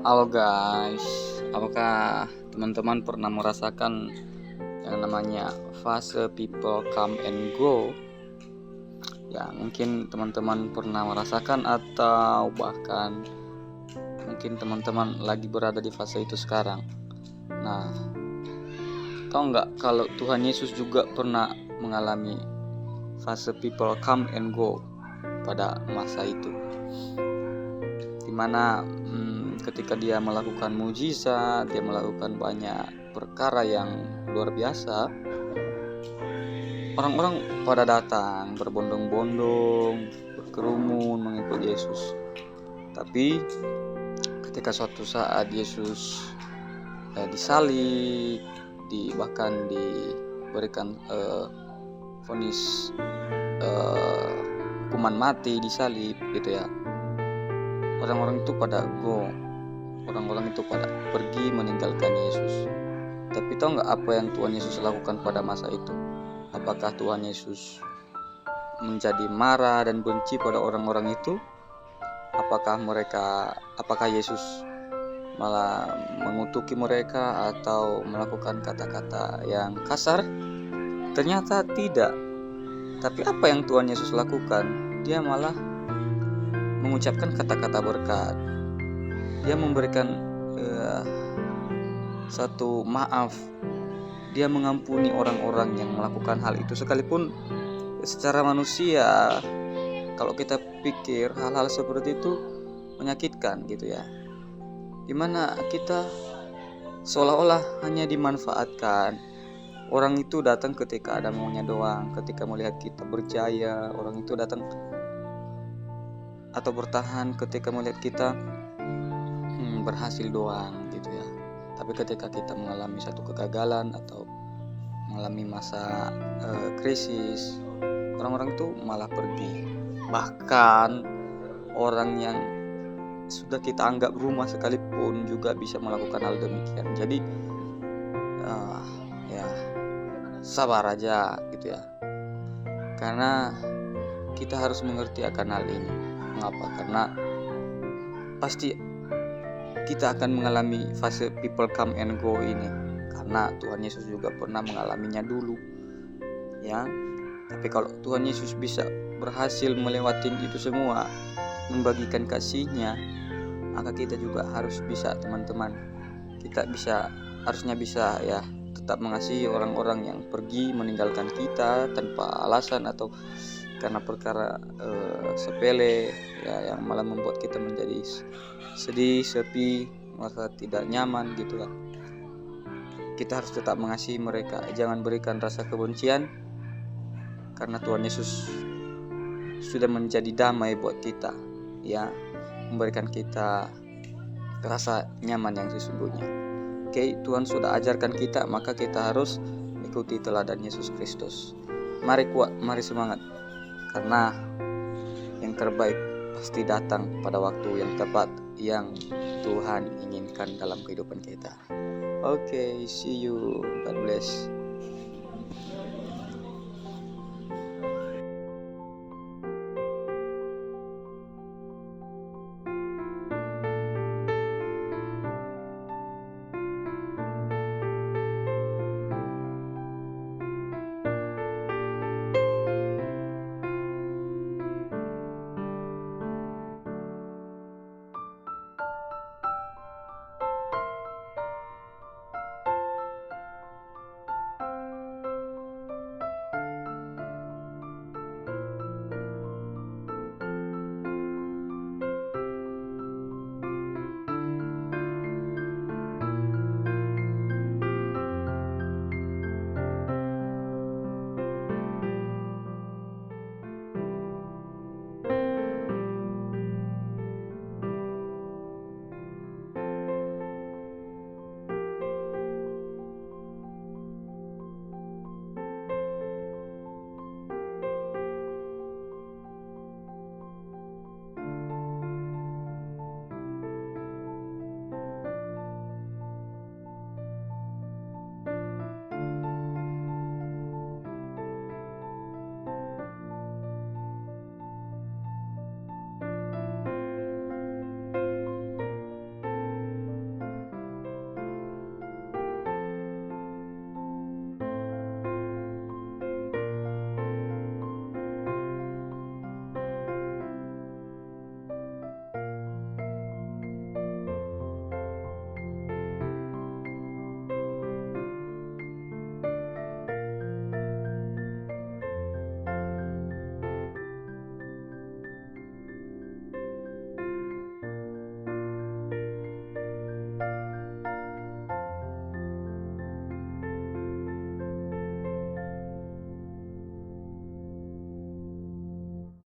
Halo guys, apakah teman-teman pernah merasakan yang namanya fase people come and go? Ya, mungkin teman-teman pernah merasakan atau bahkan mungkin teman-teman lagi berada di fase itu sekarang. Nah, tahu nggak kalau Tuhan Yesus juga pernah mengalami fase people come and go pada masa itu, dimana ketika dia melakukan mujizat, dia melakukan banyak perkara yang luar biasa, orang-orang pada datang berbondong-bondong, berkerumun mengikut Yesus. Tapi ketika suatu saat Yesus disalib, bahkan diberikan vonis hukuman mati, disalib gitu ya, orang-orang itu pada go, orang-orang itu pada pergi meninggalkan Yesus. Tapi tahu nggak apa yang Tuhan Yesus lakukan pada masa itu? Apakah Tuhan Yesus menjadi marah dan benci pada orang-orang itu? Apakah Yesus malah mengutuki mereka atau melakukan kata-kata yang kasar? Ternyata tidak. Tapi apa yang Tuhan Yesus lakukan? Dia malah mengucapkan kata-kata berkat. Dia memberikan satu maaf. Dia mengampuni orang-orang yang melakukan hal itu, sekalipun secara manusia kalau kita pikir hal-hal seperti itu menyakitkan gitu ya, dimana kita seolah-olah hanya dimanfaatkan. Orang itu datang ketika ada maunya doang, ketika melihat kita berjaya. Orang itu datang atau bertahan ketika melihat kita berhasil doang gitu ya. Tapi ketika kita mengalami satu kegagalan atau mengalami masa krisis, orang-orang itu malah pergi. Bahkan orang yang sudah kita anggap rumah sekalipun juga bisa melakukan hal demikian. Jadi ya sabar aja gitu ya, karena kita harus mengerti akan hal ini. Mengapa? Karena pasti kita akan mengalami fase people come and go ini, karena Tuhan Yesus juga pernah mengalaminya dulu ya. Tapi kalau Tuhan Yesus bisa berhasil melewati itu semua, membagikan kasih-Nya, maka kita juga harus bisa, teman-teman. Kita harusnya bisa ya, tetap mengasihi orang-orang yang pergi meninggalkan kita tanpa alasan atau karena perkara sepele ya, yang malah membuat kita menjadi sedih, sepi, merasa tidak nyaman gitu kan. Kita harus tetap mengasihi mereka, jangan berikan rasa kebencian, karena Tuhan Yesus sudah menjadi damai buat kita ya, memberikan kita rasa nyaman yang sesungguhnya. Oke, Tuhan sudah ajarkan kita, maka kita harus ikuti teladan Yesus Kristus. Mari kuat, mari semangat, karena yang terbaik pasti datang pada waktu yang tepat yang Tuhan inginkan dalam kehidupan kita. Oke, see you. God bless.